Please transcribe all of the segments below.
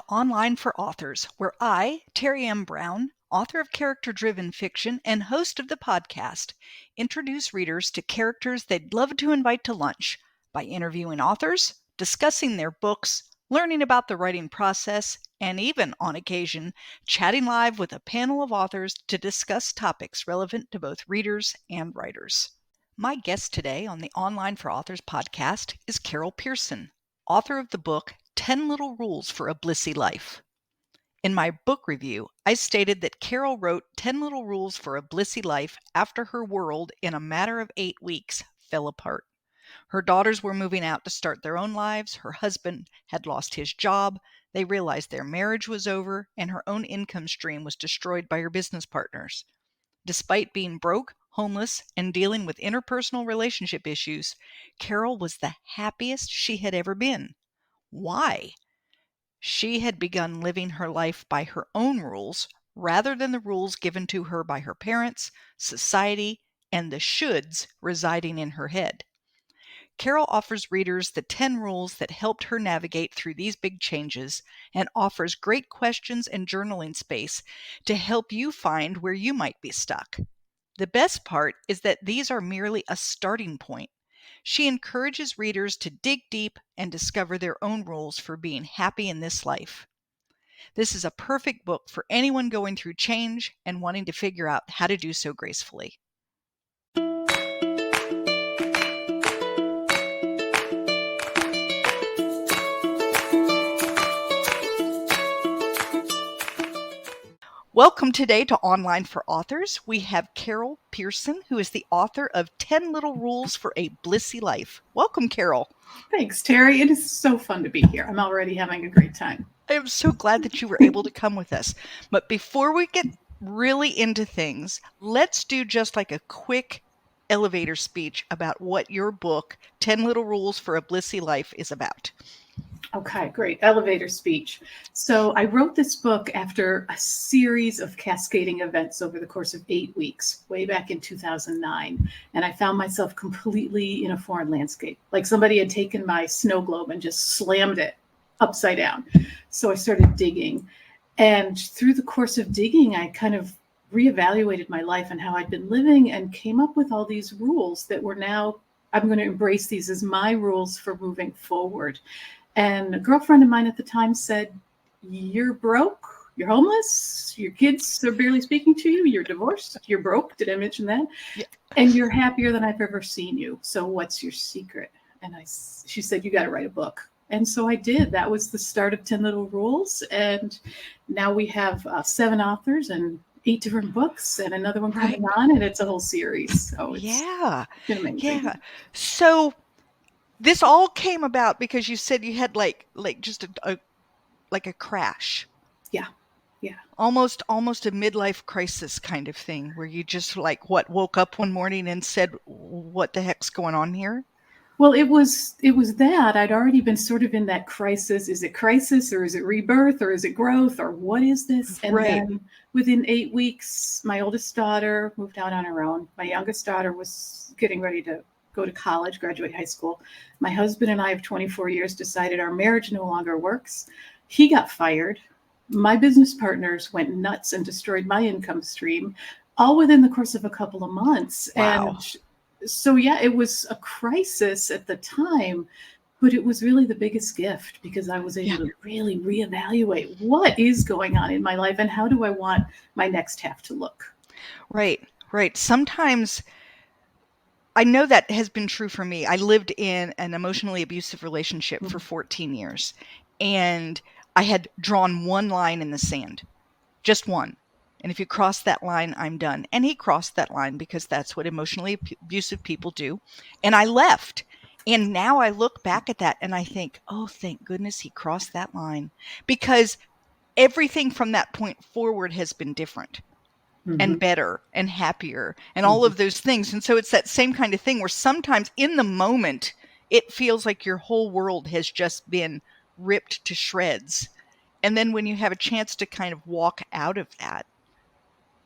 Online for Authors, where I, Terry M. Brown, author of character-driven fiction and host of the podcast, introduce readers to characters they'd love to invite to lunch by interviewing authors, discussing their books, learning about the writing process, and even, on occasion, chatting live with a panel of authors to discuss topics relevant to both readers and writers. My guest today on the Online for Authors podcast is Carol Pearson, author of the book 10 Little Rules for a Blissy Life. In my book review, I stated that Carol wrote 10 Little Rules for a Blissy Life after her world, in a matter of 8 weeks, fell apart. Her daughters were moving out to start their own lives, her husband had lost his job, they realized their marriage was over, and her own income stream was destroyed by her business partners. Despite being broke, homeless, and dealing with interpersonal relationship issues, Carol was the happiest she had ever been. Why? She had begun living her life by her own rules rather than the rules given to her by her parents, society, and the shoulds residing in her head. Carol offers readers the 10 rules that helped her navigate through these big changes and offers great questions and journaling space to help you find where you might be stuck. The best part is that these are merely a starting point. She encourages readers to dig deep and discover their own rules for being happy in this life. This is a perfect book for anyone going through change and wanting to figure out how to do so gracefully. Welcome today to Online for Authors. We have Carol Pearson, who is the author of 10 Little Rules for a Blissy Life. Welcome, Carol. Thanks, Terry. It is so fun to be here. I'm already having a great time. I am so glad that you were able to come with us. But before we get really into things, let's do just like a quick elevator speech about what your book, 10 Little Rules for a Blissy Life, is about. Okay, great. Elevator speech. So I wrote this book after a series of cascading events over the course of 8 weeks, way back in 2009. And I found myself completely in a foreign landscape, like somebody had taken my snow globe and just slammed it upside down. So I started digging. And through the course of digging, I kind of reevaluated my life and how I'd been living and came up with all these rules that were now, I'm going to embrace these as my rules for moving forward. And a girlfriend of mine at the time said, "You're broke, you're homeless, your kids are barely speaking to you, you're divorced, you're broke." Did I mention that? Yeah. "And you're happier than I've ever seen you. So what's your secret?" And she said, "You got to write a book." And so I did. That was the start of 10 Little Rules. And now we have 7 authors and 8 different books and another one coming on, and it's a whole series. So it's been amazing. Yeah. So this all came about because you said you had like just a crash. Yeah. Almost a midlife crisis kind of thing, where you just woke up one morning and said, "What the heck's going on here?" Well, it was that I'd already been sort of in that crisis. Is it crisis, or is it rebirth, or is it growth, or what is this? And then within 8 weeks, my oldest daughter moved out on her own. My youngest daughter was getting ready to go to college, graduate high school. My husband and I of 24 years decided our marriage no longer works. He got fired. My business partners went nuts and destroyed my income stream, all within the course of a couple of months. Wow. And so, yeah, it was a crisis at the time, but it was really the biggest gift because I was able to really reevaluate what is going on in my life and how do I want my next half to look. Right. Sometimes I know that has been true for me. I lived in an emotionally abusive relationship for 14 years, and I had drawn one line in the sand, just one. And if you cross that line, I'm done. And he crossed that line because that's what emotionally abusive people do. And I left. And now I look back at that and I think, oh, thank goodness he crossed that line, because everything from that point forward has been different. And better and happier and all of those things. And so it's that same kind of thing where sometimes in the moment, it feels like your whole world has just been ripped to shreds. And then when you have a chance to kind of walk out of that,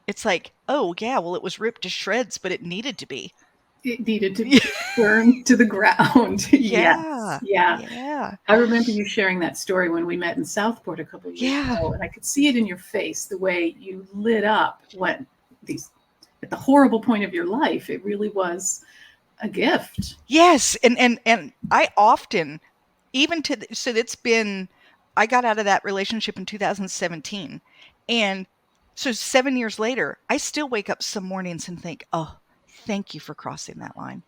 it's like, oh yeah, well, it was ripped to shreds, but it needed to be. It needed to be. burned to the ground. Yes. Yeah. Yeah. Yeah. I remember you sharing that story when we met in Southport a couple of years Yeah. ago, and I could see it in your face, the way you lit up when these at the horrible point of your life. It really was a gift. Yes. And I often, even to, so it's been, I got out of that relationship in 2017. And so 7 years later, I still wake up some mornings and think, oh, thank you for crossing that line.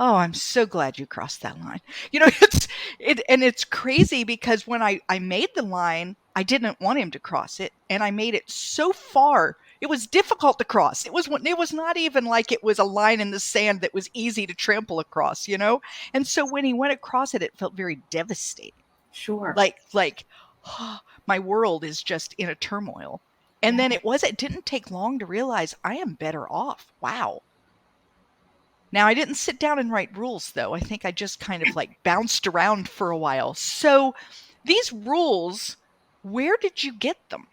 Oh, I'm so glad you crossed that line. It's crazy because when I made the line, I didn't want him to cross it, and I made it so far. It was difficult to cross. It was not even like it was a line in the sand that was easy to trample across. And so when he went across it, it felt very devastating. Sure. Like my world is just in a turmoil. And Yeah. then it didn't take long to realize I am better off. Wow. Now, I didn't sit down and write rules, though. I think I just kind of like bounced around for a while. So, these rules, where did you get them?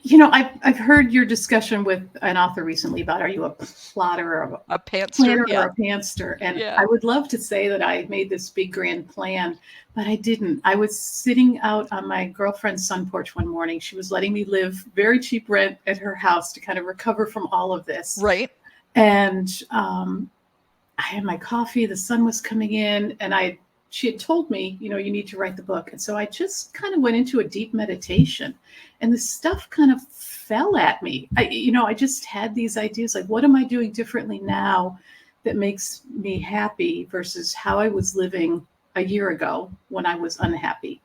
I've heard your discussion with an author recently about, are you a plotter or A pantser? planner Yeah. or a pantster? And Yeah. I would love to say that I made this big grand plan, but I didn't. I was sitting out on my girlfriend's sun porch one morning. She was letting me live very cheap rent at her house to kind of recover from all of this. Right. And I had my coffee, the sun was coming in, and she had told me, you need to write the book. And so I just kind of went into a deep meditation, and the stuff kind of fell at me. I just had these ideas like, what am I doing differently now that makes me happy versus how I was living a year ago when I was unhappy?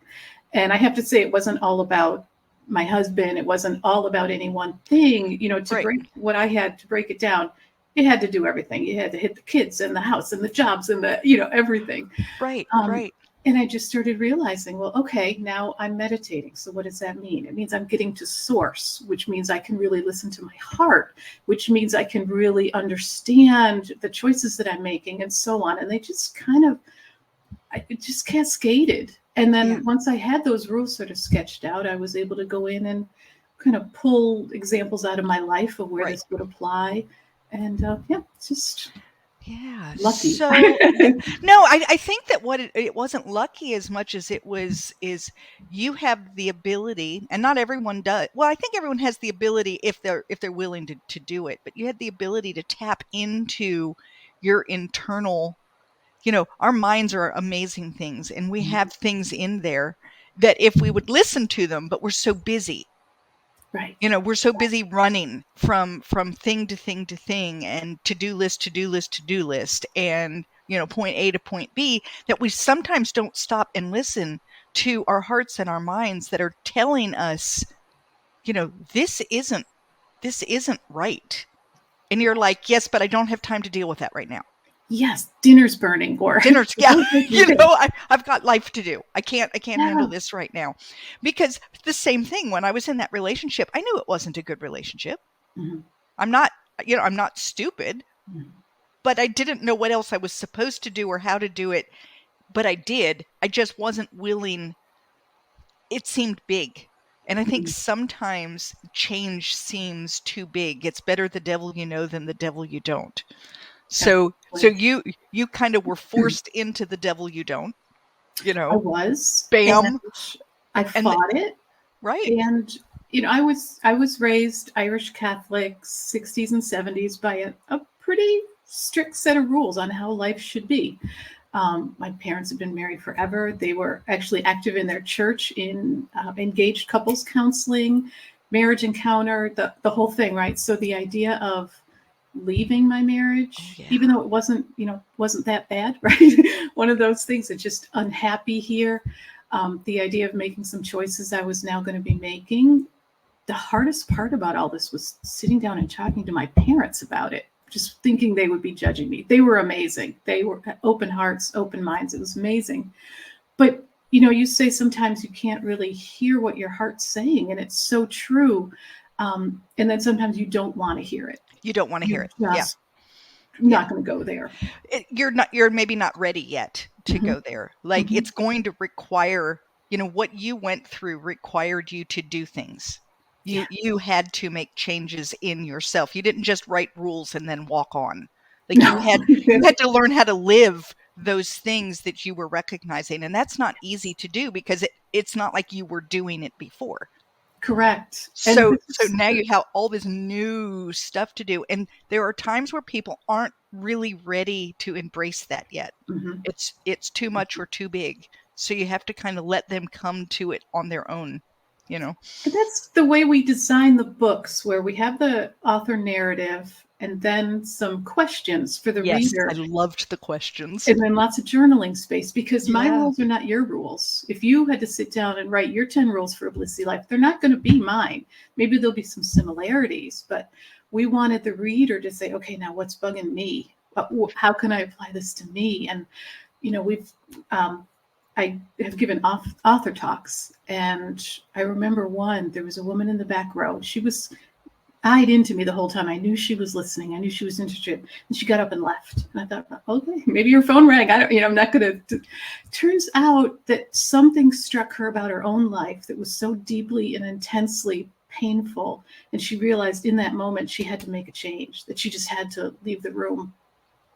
And I have to say, it wasn't all about my husband. It wasn't all about any one thing, to Right. break what I had to break it down. You had to do everything. You had to hit the kids and the house and the jobs and everything. Right. Right. And I just started realizing, well, okay, now I'm meditating. So what does that mean? It means I'm getting to source, which means I can really listen to my heart, which means I can really understand the choices that I'm making and so on. And they just it just cascaded. And then once I had those rules sort of sketched out, I was able to go in and kind of pull examples out of my life of where this would apply. And it's just lucky. So no, I think that it wasn't lucky as much as is you have the ability, and not everyone does. Well, I think everyone has the ability if they're willing to do it, but you had the ability to tap into your internal, our minds are amazing things, and we have things in there that if we would listen to them, but we're so busy. Right. We're so busy running from thing to thing to thing, and to-do list, and, point A to point B, that we sometimes don't stop and listen to our hearts and our minds that are telling us, this isn't right. And you're like, yes, but I don't have time to deal with that right now. Yes, dinner's burning, or dinner's yeah. I've got life to do. I can't handle this right now. Because the same thing, when I was in that relationship, I knew it wasn't a good relationship. Mm-hmm. I'm not stupid, but I didn't know what else I was supposed to do or how to do it. But I did. I just wasn't willing. It seemed big. And I think sometimes change seems too big. It's better the devil you know than the devil you don't. So you kind of were forced into the devil you don't, I was. Bam. I fought it. Right. And I was raised Irish Catholic, 60s and 70s, by a pretty strict set of rules on how life should be. My parents had been married forever. They were actually active in their church in engaged couples counseling, marriage encounter, the whole thing, right? So the idea of leaving my marriage, even though it wasn't that bad, right? One of those things that just unhappy here. The idea of making some choices I was now going to be making. The hardest part about all this was sitting down and talking to my parents about it, just thinking they would be judging me. They were amazing. They were open hearts, open minds. It was amazing. But, you say sometimes you can't really hear what your heart's saying, and it's so true. And then sometimes you don't want to hear it. You don't want to hear it. Just not going to go there. You're maybe not ready yet to go there. Like it's going to require, what you went through required you to do things. You had to make changes in yourself. You didn't just write rules and then walk on. Like you had to learn how to live those things that you were recognizing. And that's not easy to do because it's not like you were doing it before. Correct. So now you have all this new stuff to do. And there are times where people aren't really ready to embrace that yet. Mm-hmm. It's too much or too big. So you have to kind of let them come to it on their own, you know. And that's the way we design the books, where we have the author narrative and then some questions for the reader. I loved the questions. And then lots of journaling space, because my rules are not your rules. If you had to sit down and write your 10 rules for a Blissy Life, they're not going to be mine. Maybe there'll be some similarities, but we wanted the reader to say, okay, now what's bugging me? How can I apply this to me? And, you know, I have given author talks, and I remember there was a woman in the back row. She was eyed into me the whole time. I knew she was listening. I knew she was interested. And she got up and left. And I thought, okay, maybe your phone rang. I'm not going to. Turns out that something struck her about her own life that was so deeply and intensely painful. And she realized in that moment she had to make a change, that she just had to leave the room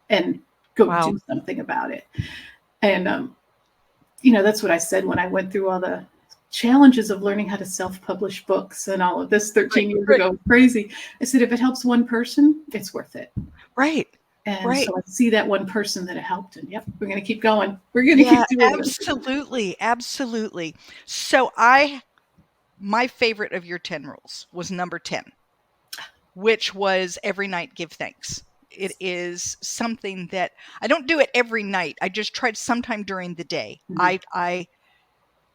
and go do something about it. And, that's what I said when I went through all the challenges of learning how to self-publish books and all of this 13 years ago. Crazy. I said, if it helps one person, it's worth it. Right. And so I see that one person that it helped, and we're going to keep going. We're going to keep doing this. Absolutely. So my favorite of your 10 rules was number 10, which was every night give thanks. It is something that I don't do it every night. I just tried sometime during the day. Mm-hmm. I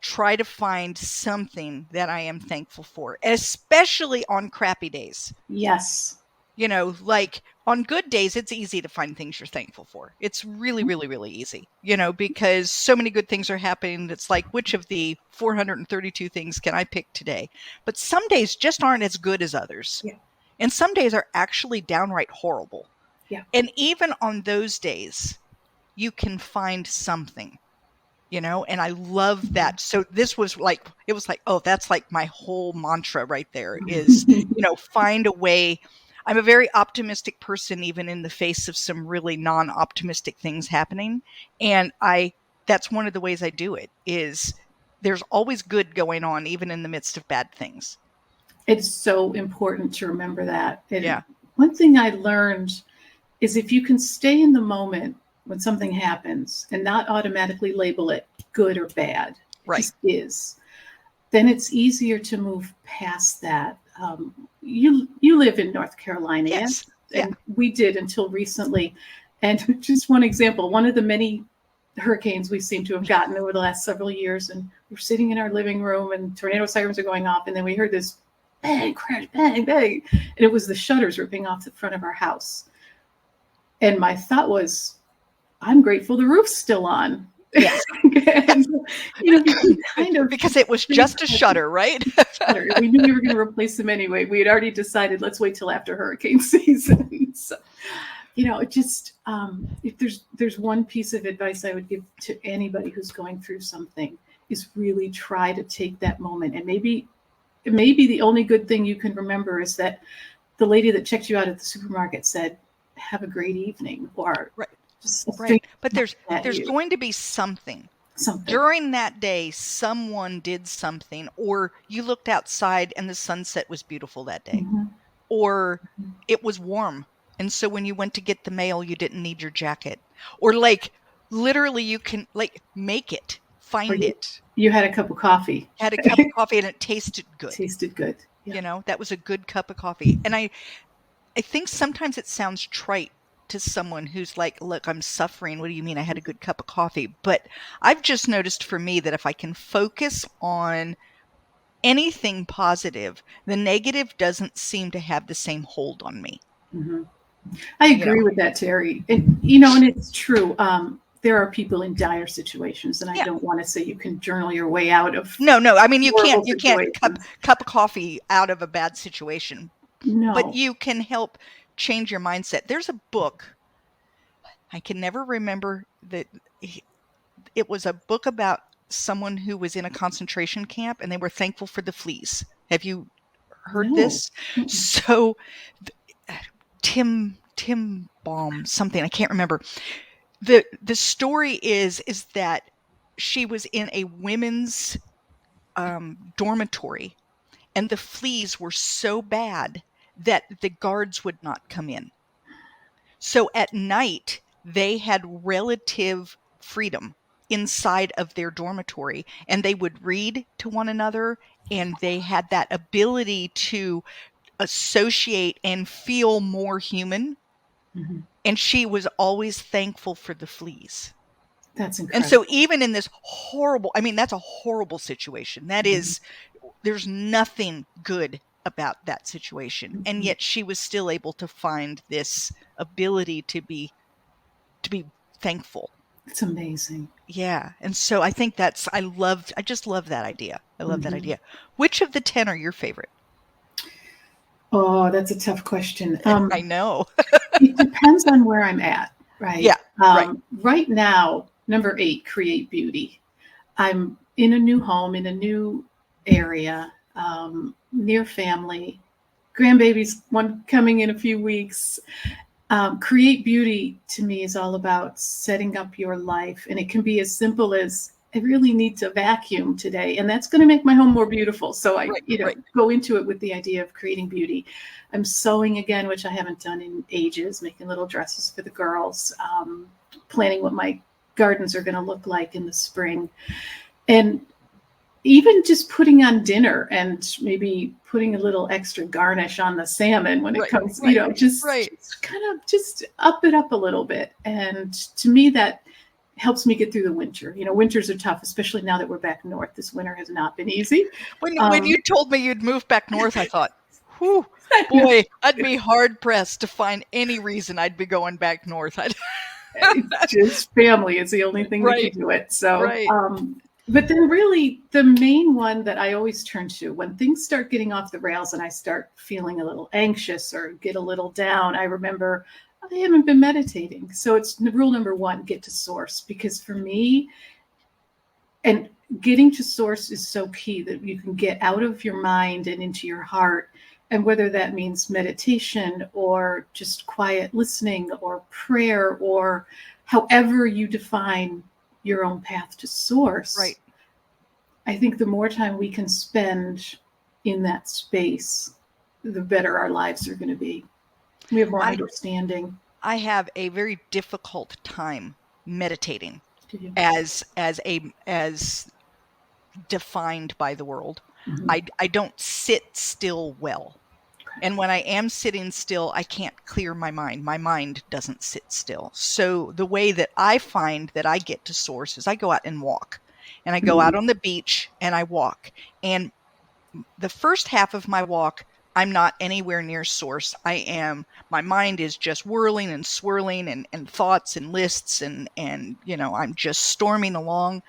try to find something that I am thankful for, especially on crappy days. Yes. Like on good days, it's easy to find things you're thankful for. It's really, really, really easy, because so many good things are happening. It's like, which of the 432 things can I pick today? But some days just aren't as good as others. Yeah. And some days are actually downright horrible. Yeah. And even on those days, you can find something. And I love that. So this was like, oh, that's like my whole mantra right there is, find a way. I'm a very optimistic person, even in the face of some really non-optimistic things happening. And that's one of the ways I do it is there's always good going on, even in the midst of bad things. It's so important to remember that. And one thing I learned is if you can stay in the moment when something happens and not automatically label it good or bad, it just is, then it's easier to move past that. You live in North Carolina, yes? And we did until recently. And just one example, one of the many hurricanes we seem to have gotten over the last several years, and we're sitting in our living room and tornado sirens are going off, and then we heard this bang, crash, bang, bang, and it was the shutters ripping off the front of our house. And my thought was, I'm grateful the roof's still on. Yes. And, kind of because it was just a shutter, right? We knew we were going to replace them anyway. We had already decided, let's wait till after hurricane season. So, it just, if there's one piece of advice I would give to anybody who's going through something, is really try to take that moment. And maybe the only good thing you can remember is that the lady that checked you out at the supermarket said, have a great evening, or But there's going to be something during that day. Someone did something, or you looked outside and the sunset was beautiful that day, or it was warm, and so when you went to get the mail, you didn't need your jacket, or like literally you can like make it, find it. You had a cup of coffee. Had a cup of coffee and it tasted good. Yeah. That was a good cup of coffee, and I think sometimes it sounds trite to someone who's like, look, I'm suffering. What do you mean? I had a good cup of coffee. But I've just noticed for me that if I can focus on anything positive, the negative doesn't seem to have the same hold on me. Mm-hmm. I agree with that, Terry. And it's true. There are people in dire situations, and I don't want to say you can journal your way out of. No. I mean, you can't cup of coffee out of a bad situation. No. But you can help change your mindset. There's a book, I can never remember that. It was a book about someone who was in a concentration camp and they were thankful for the fleas. Have you heard this? So Tim Tim Baum, something, I can't remember. The story is that she was in a women's dormitory, and the fleas were so bad that the guards would not come in. So at night, they had relative freedom inside of their dormitory, and they would read to one another, and they had that ability to associate and feel more human. Mm-hmm. And she was always thankful for the fleas. That's And incredible. so even in this horrible, I mean, that's a horrible situation. That is, there's nothing good about that situation. And yet she was still able to find this ability to be thankful. It's amazing. Yeah. And so I think I just love that idea. I love that idea. Which of the 10 are your favorite? Oh, that's a tough question. I know. It depends on where I'm at, right? Yeah. Right. Right now, number 8, create beauty. I'm in a new home, in a new area, near family, grandbabies, one coming in a few weeks. Create beauty to me is all about setting up your life. And it can be as simple as, I really need to vacuum today, and that's going to make my home more beautiful. So I go into it with the idea of creating beauty. I'm sewing again, which I haven't done in ages, making little dresses for the girls, planning what my gardens are going to look like in the spring. And even just putting on dinner and maybe putting a little extra garnish on the salmon when it comes, just kind of just up it up a little bit. And to me, that helps me get through the winter. Winters are tough, especially now that we're back north. This winter has not been easy. When you told me you'd move back north, I thought, whew, boy, I'd be hard pressed to find any reason I'd be going back north. It's just family is the only thing that can do it. So, but then really the main one that I always turn to when things start getting off the rails and I start feeling a little anxious or get a little down, I remember I haven't been meditating. So it's rule number 1, get to source. Because for me, and getting to source is so key, that you can get out of your mind and into your heart. And whether that means meditation or just quiet listening or prayer or however you define your own path to source. Right. I think the more time we can spend in that space, the better our lives are going to be. We have more understanding. I have a very difficult time meditating as defined by the world. I don't sit still well. And when I am sitting still, I can't clear my mind. My mind doesn't sit still. So the way that I find that I get to source is I go out and walk. And I go out on the beach and I walk. And the first half of my walk, I'm not anywhere near source. My mind is just whirling and swirling and thoughts and lists and I'm just storming along.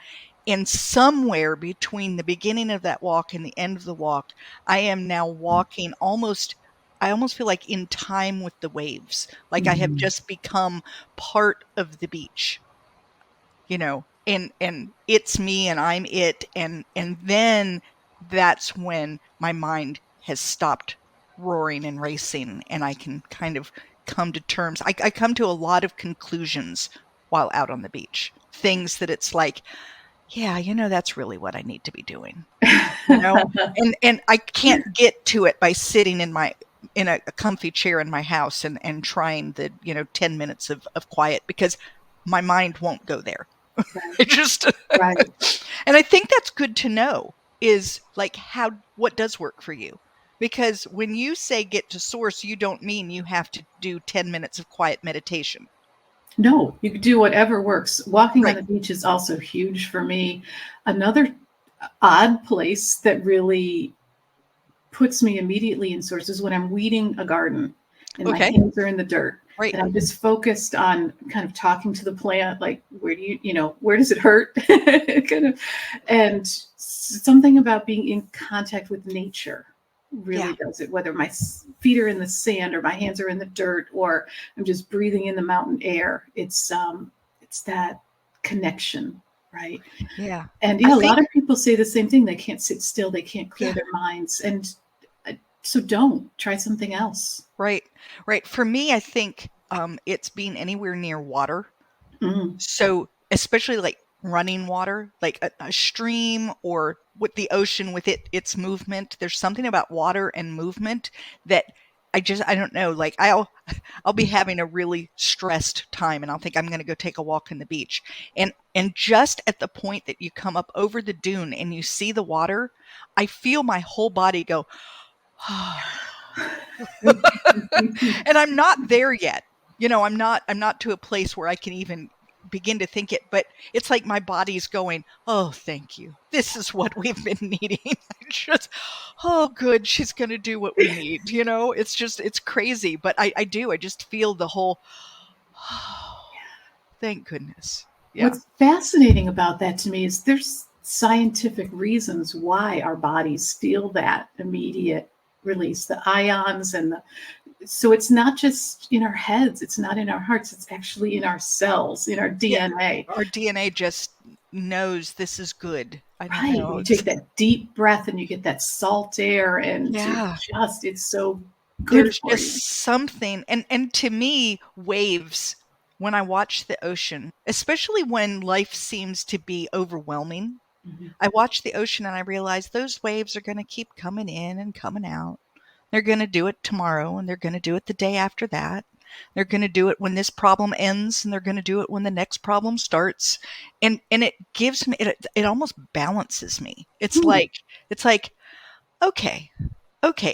And somewhere between the beginning of that walk and the end of the walk, I am now walking I almost feel like in time with the waves. Like I have just become part of the beach, and it's me and I'm it. And then that's when my mind has stopped roaring and racing and I can kind of come to terms. I come to a lot of conclusions while out on the beach, things that it's like, yeah, that's really what I need to be doing, and I can't get to it by sitting in a comfy chair in my house and trying the, 10 minutes of quiet, because my mind won't go there. It just, and I think that's good to know, is like what does work for you? Because when you say get to source, you don't mean you have to do 10 minutes of quiet meditation. No, you can do whatever works. Walking on the beach is also huge for me. Another odd place that really puts me immediately in source is when I'm weeding a garden and my hands are in the dirt. Right. And I'm just focused on kind of talking to the plant, like, where does it hurt? And something about being in contact with nature really does it, whether my feet are in the sand or my hands are in the dirt or I'm just breathing in the mountain air. It's that connection, right? Yeah. And a lot of people say the same thing. They can't sit still. They can't clear their minds. And so don't try something else. Right. For me, I think it's being anywhere near water. Mm. So especially like running water, like a stream or with the ocean with its movement. There's something about water and movement that I don't know. Like I'll be having a really stressed time and I'll think I'm going to go take a walk in the beach. And just at the point that you come up over the dune and you see the water, I feel my whole body go, and I'm not there yet. I'm not to a place where I can even begin to think it, but it's like my body's going, oh, thank you. This is what we've been needing. Just, oh, good. She's going to do what we need. It's crazy. But I just feel the whole, oh, thank goodness. Yeah. What's fascinating about that to me is there's scientific reasons why our bodies feel that immediate release, the ions so it's not just in our heads, it's not in our hearts, it's actually in our cells, in our DNA. Yeah, our DNA just knows this is good. I don't Right. know. You take that deep breath and you get that salt air and it's so good There's for just you. something. And to me, waves, when I watch the ocean, especially when life seems to be overwhelming, I watch the ocean and I realize those waves are going to keep coming in and coming out. They're going to do it tomorrow and they're going to do it the day after that. They're going to do it when this problem ends and they're going to do it when the next problem starts. And it gives me, it almost balances me. It's like, okay,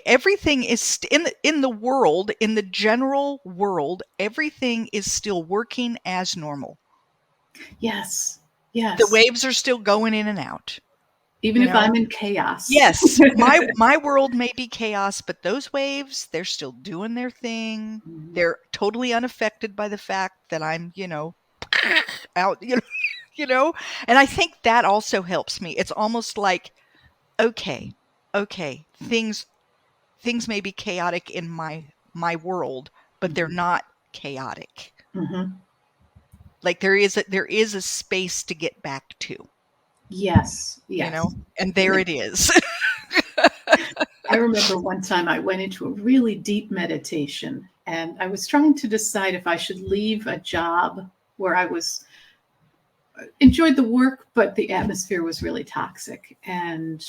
everything is in the world, in the general world, everything is still working as normal. Yes. The waves are still going in and out. Even if I'm in chaos. Yes, my world may be chaos, but those waves, they're still doing their thing. They're totally unaffected by the fact that I'm, out, and I think that also helps me. It's almost like, okay, things may be chaotic in my world, but they're not chaotic. Like there is a space to get back to. Yes. And there it is. I remember one time I went into a really deep meditation and I was trying to decide if I should leave a job where I enjoyed the work, but the atmosphere was really toxic, and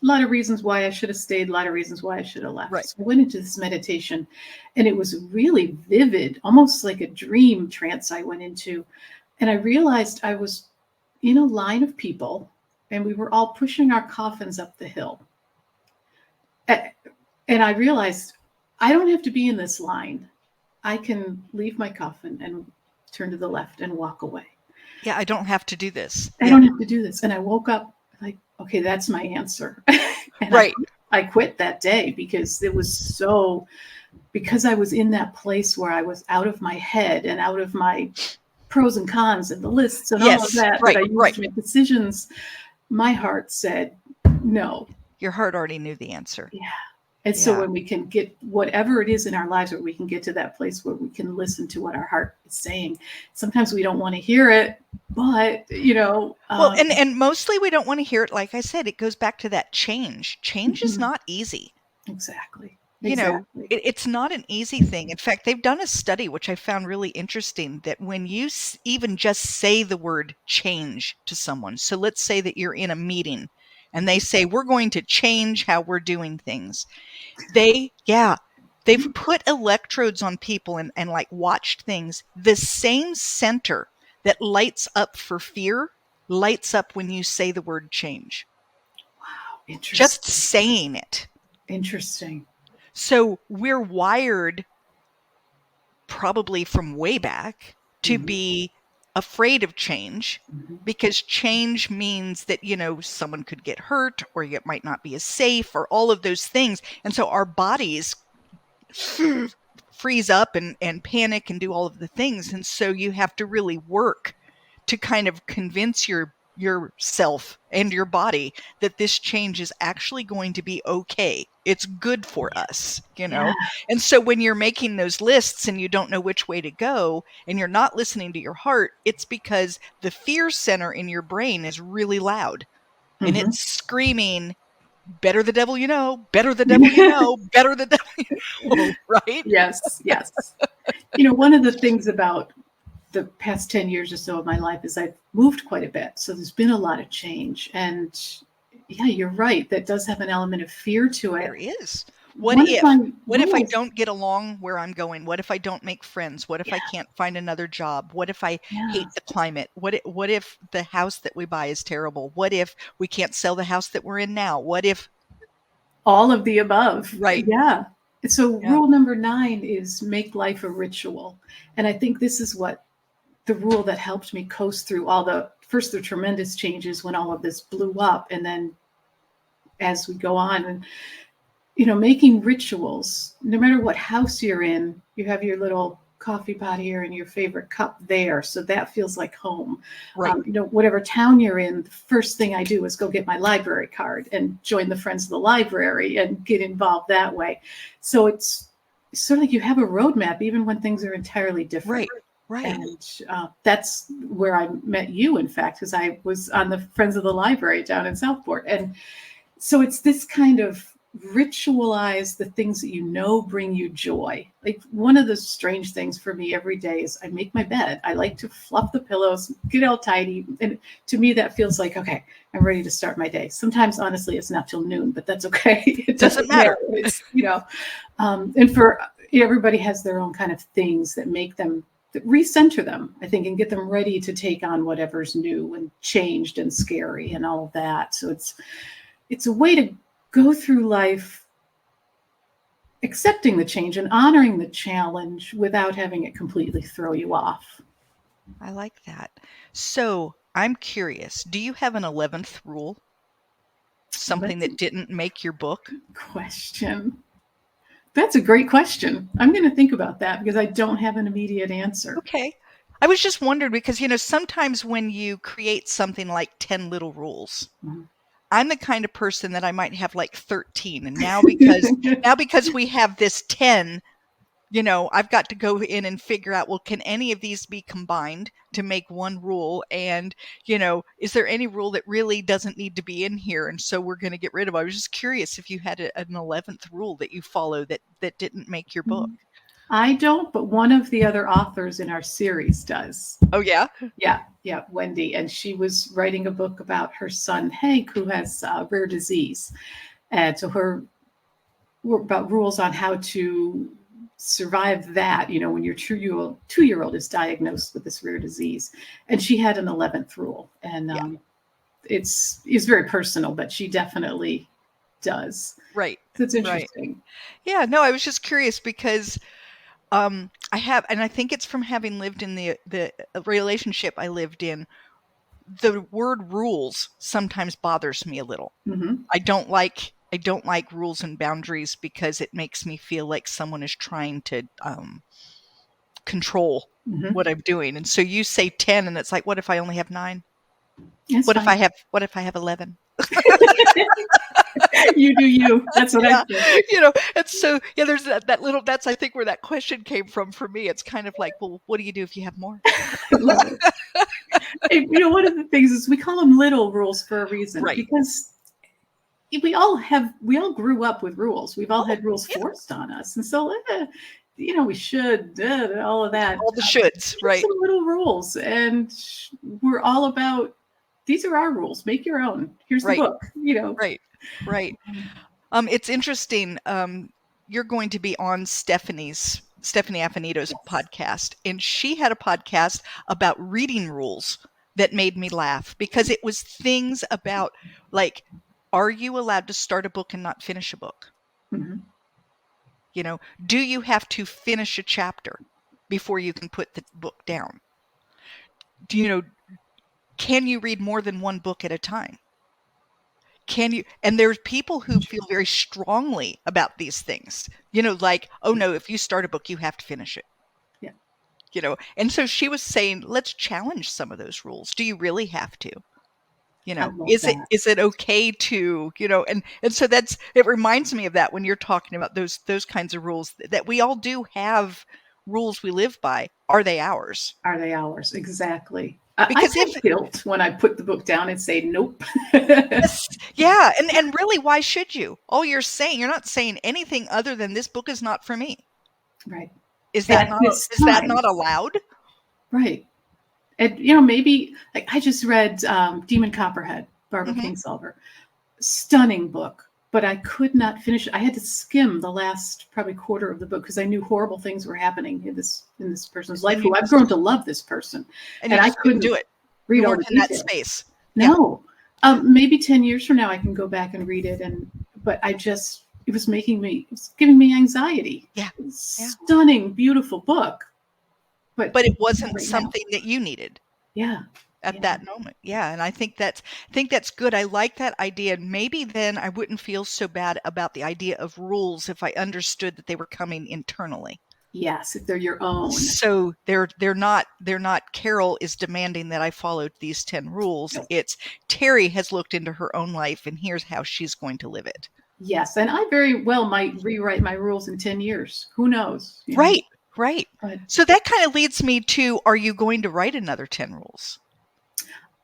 a lot of reasons why I should have stayed, a lot of reasons why I should have left. Right. So I went into this meditation and it was really vivid, almost like a dream trance I went into. And I realized I was in a line of people and we were all pushing our coffins up the hill. And I realized I don't have to be in this line. I can leave my coffin and turn to the left and walk away. Yeah, I don't have to do this. I don't have to do this. And I woke up like, okay, that's my answer. And right. I quit that day because it was because I was in that place where I was out of my head and out of my pros and cons and the lists and all of that that I used to make decisions. My heart said no. Your heart already knew the answer. Yeah. And so when we can get whatever it is in our lives, where we can get to that place where we can listen to what our heart is saying, sometimes we don't want to hear it, but well, and mostly we don't want to hear it. Like I said, it goes back to that change. Change is not easy. Exactly. It's not an easy thing. In fact, they've done a study, which I found really interesting, that when you even just say the word change to someone, so let's say that you're in a meeting and they say, we're going to change how we're doing things. They've put electrodes on people and like watched things. The same center that lights up for fear lights up when you say the word change. Wow. Interesting. Just saying it. Interesting. So we're wired probably from way back to be afraid of change because change means that, someone could get hurt or it might not be as safe or all of those things. And so our bodies freeze up and panic and do all of the things. And so you have to really work to kind of convince yourself and your body that this change is actually going to be okay. It's good for us, Yeah. And so when you're making those lists and you don't know which way to go and you're not listening to your heart, it's because the fear center in your brain is really loud and it's screaming, better the devil you know, better the devil you know, better the devil you know, right? Yes. One of the things about the past 10 years or so of my life is I've moved quite a bit. So there's been a lot of change. And yeah, you're right. That does have an element of fear to it. There is. One of my What if I rules- don't get along where I'm going? What if I don't make friends? What if I can't find another job? What if I hate the climate? What if the house that we buy is terrible? What if we can't sell the house that we're in now? What if all of the above? Right. Yeah. So Yeah. rule number 9 is make life a ritual. And I think this is what the rule that helped me coast through all the tremendous changes when all of this blew up. And then as we go on and, making rituals, no matter what house you're in, you have your little coffee pot here and your favorite cup there. So that feels like home. Right. Whatever town you're in, the first thing I do is go get my library card and join the Friends of the Library and get involved that way. So it's sort of like you have a roadmap, even when things are entirely different. Right. And that's where I met you, in fact, because I was on the Friends of the Library down in Southport. And so it's this kind of ritualize the things that bring you joy. Like one of the strange things for me every day is I make my bed. I like to fluff the pillows, get all tidy. And to me, that feels like, okay, I'm ready to start my day. Sometimes, honestly, it's not till noon, but that's okay. It doesn't matter. It's, and for everybody has their own kind of things that make them, that recenter them, I think, and get them ready to take on whatever's new and changed and scary and all of that. So it's a way to go through life accepting the change and honoring the challenge without having it completely throw you off. I like that. So I'm curious, do you have an 11th rule? Something that didn't make your book? Question. That's a great question. I'm going to think about that because I don't have an immediate answer. Okay. I was just wondering because, sometimes when you create something like 10 little rules, I'm the kind of person that I might have like 13. And now because we have this 10, I've got to go in and figure out, well, can any of these be combined to make one rule? And, is there any rule that really doesn't need to be in here? And so we're going to get rid of it. I was just curious if you had an 11th rule that you follow that didn't make your book. I don't, but one of the other authors in our series does. Oh, yeah? Yeah, Wendy. And she was writing a book about her son, Hank, who has rare disease. And so about rules on how to survive that, when your 2-year-old is diagnosed with this rare disease. And she had an 11th rule. And it's very personal, but she definitely does. Right. So it's interesting. Right. Yeah, no, I was just curious because I think it's from having lived in the relationship I lived in. The word rules sometimes bothers me a little. Mm-hmm. I don't like rules and boundaries because it makes me feel like someone is trying to control what I'm doing. And so you say 10 and it's like, what if I only have 9? What if I have 11? You do you. That's what I think. And so there's that little. That's I think where that question came from for me. It's kind of like, well, what do you do if you have more? One of the things is we call them little rules for a reason, right? Because we all grew up with rules. We've all had rules forced on us, and so we should all of that. All the shoulds, right? Some little rules, and we're all about. These are our rules. Make your own. Here's the book. Right. It's interesting. You're going to be on Stephanie Affinito's podcast, and she had a podcast about reading rules that made me laugh because it was things about like, are you allowed to start a book and not finish a book? Mm-hmm. Do you have to finish a chapter before you can put the book down? Can you read more than one book at a time? And there's people who feel very strongly about these things, like, oh no, if you start a book, you have to finish it. Yeah. And so she was saying, let's challenge some of those rules. Do you really have to? Is it okay to, and so it reminds me of that when you're talking about those kinds of rules that we all do have rules we live by. Are they ours? Exactly. Because I have guilt when I put the book down and say nope. Yeah, and really, why should you? All you're not saying anything other than this book is not for me. Right. Is that at this time. not allowed? Right. And, maybe like I just read Demon Copperhead, Barbara Mhm. Kingsolver. Stunning book, but I could not finish it. I had to skim the last probably quarter of the book because I knew horrible things were happening in this person's life, And you who I've just grown to love this person. and you And I just couldn't couldn't do it. read You all weren't the in that details. space. Yeah. No. Maybe 10 years from now I can go back and read it, but it was giving me anxiety. Yeah. Stunning, beautiful book. But it not wasn't right now. something that you needed Yeah. at that moment. Yeah, and I think that's good. I like that idea. Maybe then I wouldn't feel so bad about the idea of rules if I understood that they were coming internally. Yes, if they're your own. So they're not Carol is demanding that I follow these 10 rules. No. It's Terry has looked into her own life and here's how she's going to live it. Yes, and I very well might rewrite my rules in 10 years. Who knows? Right. Right. But so that kind of leads me to, are you going to write another 10 rules?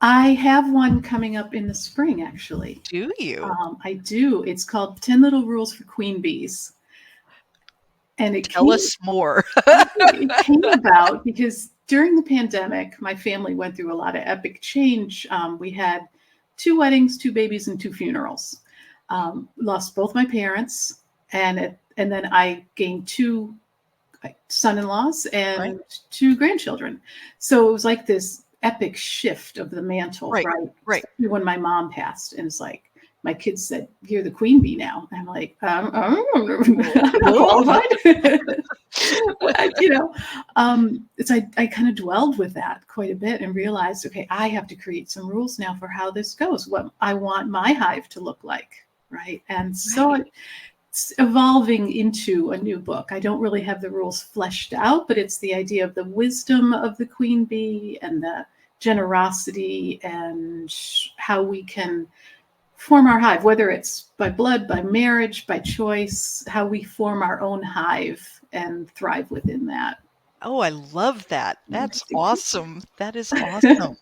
I have one coming up in the spring, actually. Do you? I do. It's called 10 Little Rules for Queen Bees. And Tell us more. It came about because during the pandemic, my family went through a lot of epic change. We had 2 weddings, 2 babies, and 2 funerals. Lost both my parents, and then I gained 2 son-in-laws and Right. 2 grandchildren. So it was like this epic shift of the mantle, right? Especially when my mom passed, and it's like my kids said, "You're the queen bee now." And I'm like, I'm not qualified. It's I kind of dwelled with that quite a bit and realized, okay, I have to create some rules now for how this goes, what I want my hive to look like, right? And so it's evolving into a new book. I don't really have the rules fleshed out, but it's the idea of the wisdom of the queen bee and the generosity and how we can form our hive, whether it's by blood, by marriage, by choice, how we form our own hive and thrive within that. Oh, I love that. That's awesome. That is awesome.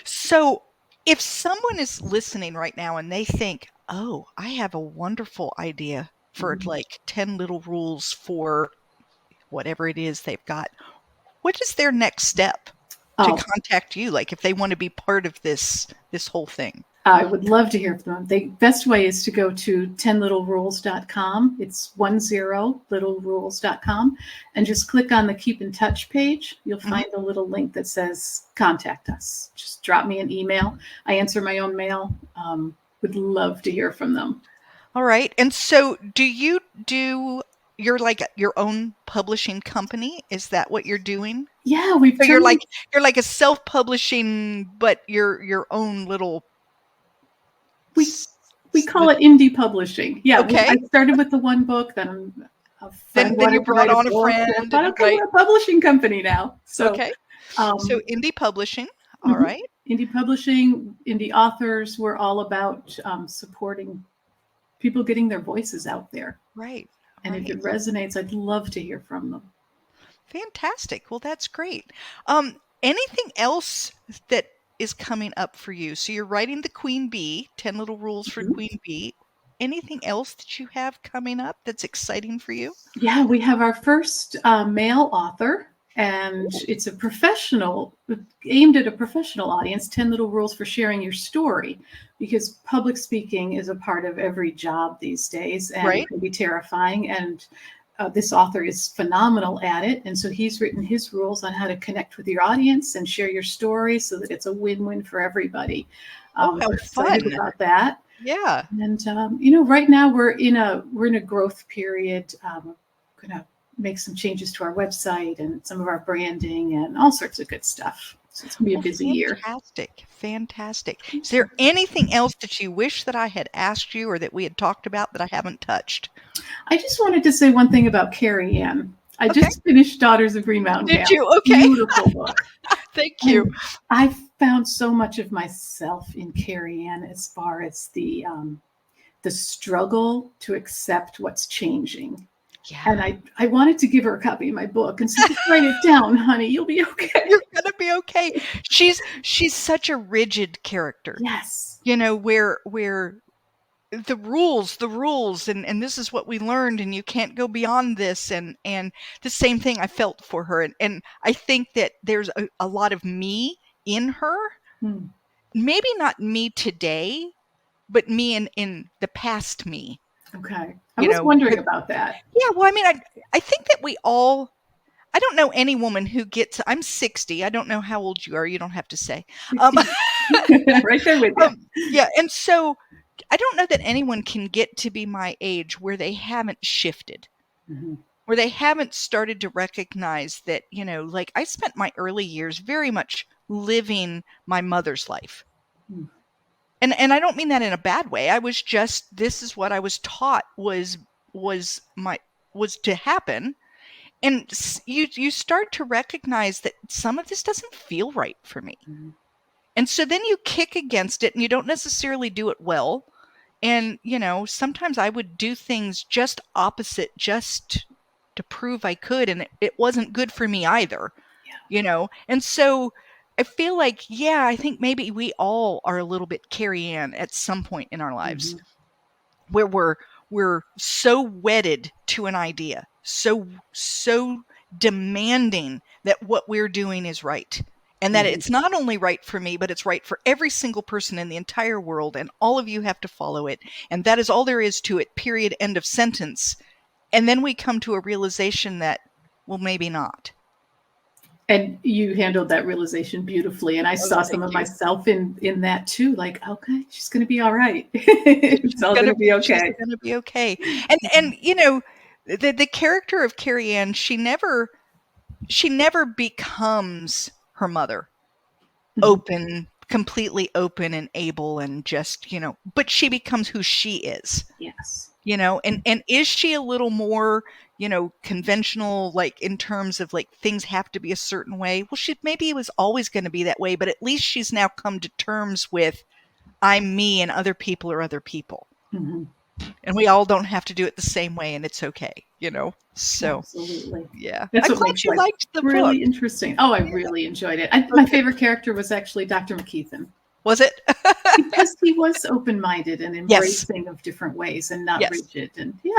So if someone is listening right now and they think, oh, I have a wonderful idea for like 10 little rules for whatever it is they've got, what is their next step to contact you? Like if they want to be part of this whole thing? I would love to hear from them. The best way is to go to 10littlerules.com. It's 10littlerules.com, and just click on the Keep in Touch page. You'll find a little link that says contact us. Just drop me an email. I answer my own mail. Would love to hear from them. All right. And so you're like your own publishing company? Is that what you're doing? Yeah, you're like a self-publishing, but your own little. We call it indie publishing. Yeah. Okay. I started with the one book, then you brought on a friend. But okay, we're a publishing company now. So okay. So indie publishing. All right. Indie publishing, indie authors. We're all about supporting people getting their voices out there. Right. And if it resonates, I'd love to hear from them. Fantastic. Well, that's great. Anything else that is coming up for you? So you're writing the Queen Bee, 10 Little Rules for Queen Bee. Anything else that you have coming up that's exciting for you? Yeah, we have our first male author, and it's a professional, aimed at a professional audience, 10 Little Rules for Sharing Your Story, because public speaking is a part of every job these days, and it can be terrifying. And this author is phenomenal at it. And so he's written his rules on how to connect with your audience and share your story so that it's a win-win for everybody. How fun about that. Yeah. And, right now we're in a growth period. We're going to make some changes to our website and some of our branding and all sorts of good stuff. So it's going to be a busy year. Fantastic. Is there anything else that you wish that I had asked you or that we had talked about that I haven't touched? I just wanted to say one thing about Carrie Ann. I just finished Daughters of Green Mountain. Did you? Okay. Beautiful book. Thank you. And I found so much of myself in Carrie Ann as far as the struggle to accept what's changing. Yeah. And I wanted to give her a copy of my book and say, just write it down, honey. You'll be okay. You're gonna be okay. She's such a rigid character. Yes. Where the rules, and this is what we learned, and you can't go beyond this, and the same thing I felt for her, and I think that there's a lot of me in her, maybe not me today, but me in the past me. Okay. I was wondering about that. Yeah, well, I mean, I think that we all, I don't know any woman who gets, I'm 60. I don't know how old you are. You don't have to say. Right there with you. Yeah, and so I don't know that anyone can get to be my age where they haven't shifted, where they haven't started to recognize that, like I spent my early years very much living my mother's life. And I don't mean that in a bad way. I was just, this is what I was taught was to happen. And you start to recognize that some of this doesn't feel right for me. And so then you kick against it, and you don't necessarily do it well. And, sometimes I would do things just opposite, just to prove I could. And it wasn't good for me either, And so I feel like, I think maybe we all are a little bit Carrie Ann at some point in our lives, where we're so wedded to an idea, so demanding that what we're doing is right. And that it's not only right for me, but it's right for every single person in the entire world. And all of you have to follow it. And that is all there is to it, period, end of sentence. And then we come to a realization that, well, maybe not. And you handled that realization beautifand And I saw some of myself in that too. Like, okay, she's going to be all right. It's all going to be okay. She's going to be okay. And the character of Carrie Ann, she never becomes her mother, completely open and able, and just, but she becomes who she is. Yes. And is she a little more, conventional, like in terms of like things have to be a certain way? Well, maybe it was always going to be that way, but at least she's now come to terms with, I'm me and other people are other people. And we all don't have to do it the same way, and it's okay, So, absolutely. Yeah. That's I'm glad you liked the book. Really interesting. Oh, I really enjoyed it. My favorite character was actually Dr. McKeithen. Was it? Because he was open-minded and embracing of different ways and not rigid. And he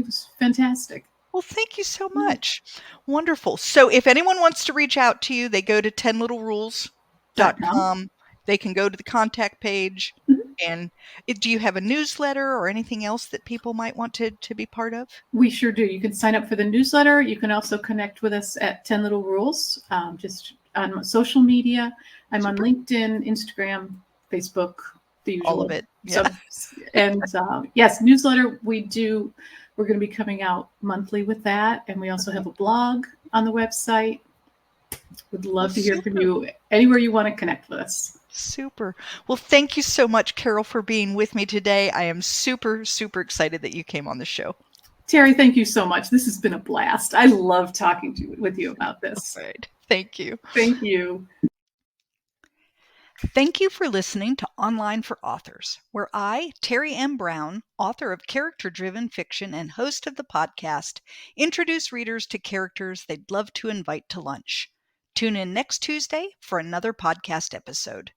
was fantastic. Well, thank you so much. Wonderful. So if anyone wants to reach out to you, they go to 10littlerules.com. They can go to the contact page. And do you have a newsletter or anything else that people might want to be part of? We sure do. You can sign up for the newsletter. You can also connect with us at 10 Little Rules, just on social media. I'm on LinkedIn, Instagram, Facebook, the usual. All of it. Yeah. And yes, newsletter we're going to be coming out monthly with that. And we also have a blog on the website. Would love to hear from you anywhere you want to connect with us. Super. Well, thank you so much, Carol, for being with me today. I am super, super excited that you came on the show. Terry, thank you so much. This has been a blast. I love talking with you about this. All right. Thank you. Thank you. Thank you for listening to Online for Authors, where I, Terry M. Brown, author of character-driven fiction and host of the podcast, introduce readers to characters they'd love to invite to lunch. Tune in next Tuesday for another podcast episode.